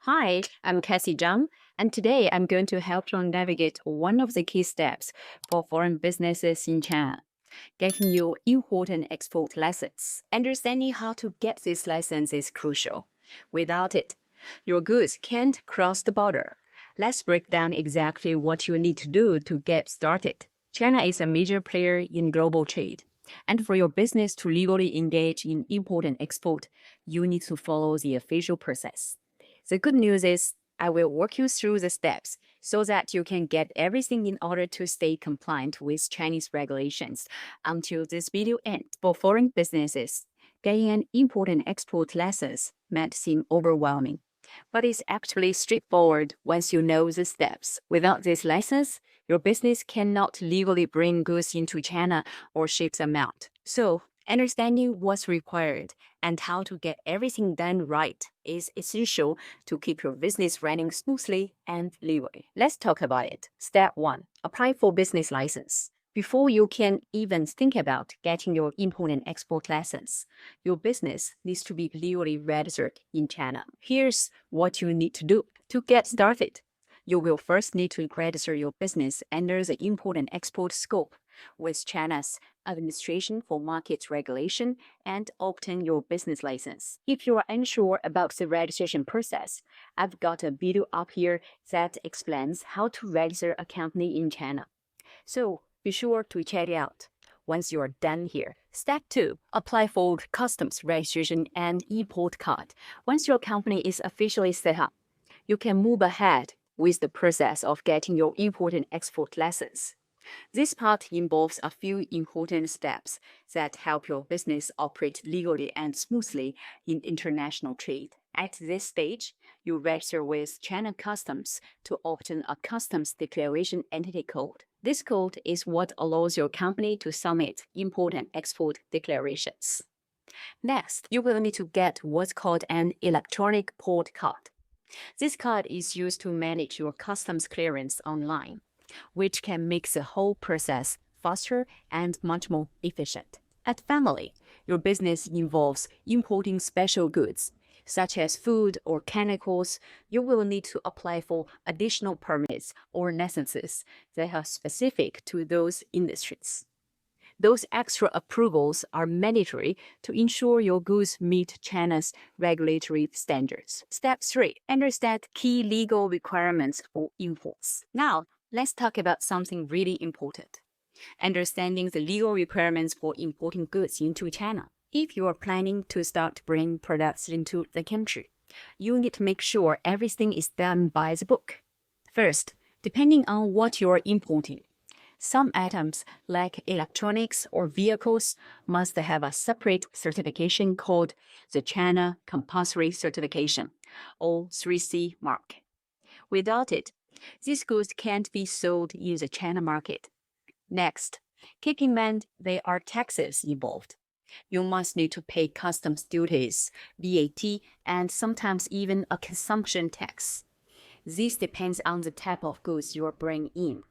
Hi, I'm Cassie Zhang, and today I'm going to help you navigate one of the key steps for foreign businesses in China, getting your import and export license. Understanding how to get this license is crucial. Without it, your goods can't cross the border. Let's break down exactly what you need to do to get started. China is a major player in global trade, and for your business to legally engage in import and export, you need to follow the official process. The good news is I will walk you through the steps so that you can get everything in order to stay compliant with Chinese regulations until this video ends. For foreign businesses, getting an import and export license might seem overwhelming, but it's actually straightforward once you know the steps. Without this license, your business cannot legally bring goods into China or ship them out. So, understanding what's required and how to get everything done right is essential to keep your business running smoothly and legally. Let's talk about it. Step 1. Apply for business license. Before you can even think about getting your import and export license, your business needs to be legally registered in China. Here's what you need to do. To get started, you will first need to register your business under the import and export scope with China's Administration for Market Regulation and obtain your business license. If you are unsure about the registration process, I've got a video up here that explains how to register a company in China. So be sure to check it out. Once you are done here, step 2, apply for customs registration and import card. Once your company is officially set up, you can move ahead with the process of getting your import and export license. This part involves a few important steps that help your business operate legally and smoothly in international trade. At this stage, you register with China Customs to obtain a customs declaration entity code. This code is what allows your company to submit import and export declarations. Next, you will need to get what's called an electronic port card. This card is used to manage your customs clearance online, which can make the whole process faster and much more efficient. At Family, your business involves importing special goods, such as food or chemicals. You will need to apply for additional permits or licenses that are specific to those industries. Those extra approvals are mandatory to ensure your goods meet China's regulatory standards. Step 3. Understand key legal requirements for imports. Now, let's talk about something really important. Understanding the legal requirements for importing goods into China. If you are planning to start bringing products into the country, you need to make sure everything is done by the book. First, depending on what you are importing, some items, like electronics or vehicles, must have a separate certification called the China Compulsory Certification, or 3C mark. Without it, these goods can't be sold in the China market. Next, keep in mind there are taxes involved. You must need to pay customs duties, VAT, and sometimes even a consumption tax. This depends on the type of goods you are bringing in.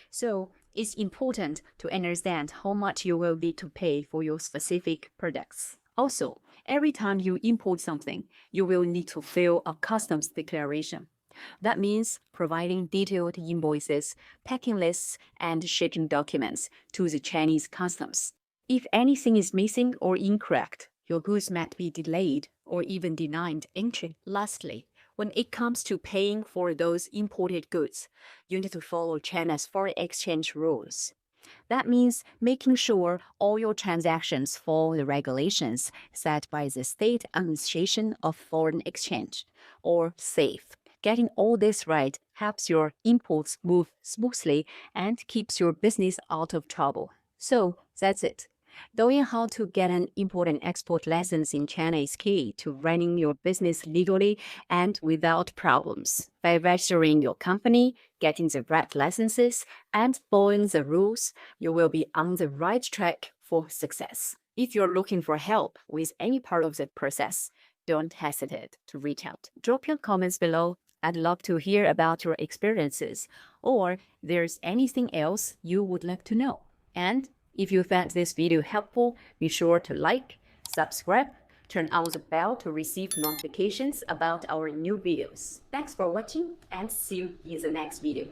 So, it's important to understand how much you will need to pay for your specific products. Also, every time you import something, you will need to fill a customs declaration. That means providing detailed invoices, packing lists, and shipping documents to the Chinese customs. If anything is missing or incorrect, your goods might be delayed or even denied entry. Lastly, when it comes to paying for those imported goods, you need to follow China's foreign exchange rules. That means making sure all your transactions follow the regulations set by the State Administration of Foreign Exchange, or SAFE. Getting all this right helps your imports move smoothly and keeps your business out of trouble. So that's it. Knowing how to get an import and export license in China is key to running your business legally and without problems. By registering your company, getting the right licenses, and following the rules, you will be on the right track for success. If you're looking for help with any part of the process, don't hesitate to reach out. Drop your comments below. I'd love to hear about your experiences, or there's anything else you would like to know. And if you found this video helpful, be sure to like, subscribe Turn on the bell to receive notifications about our new videos. Thanks for watching and see you in the next video.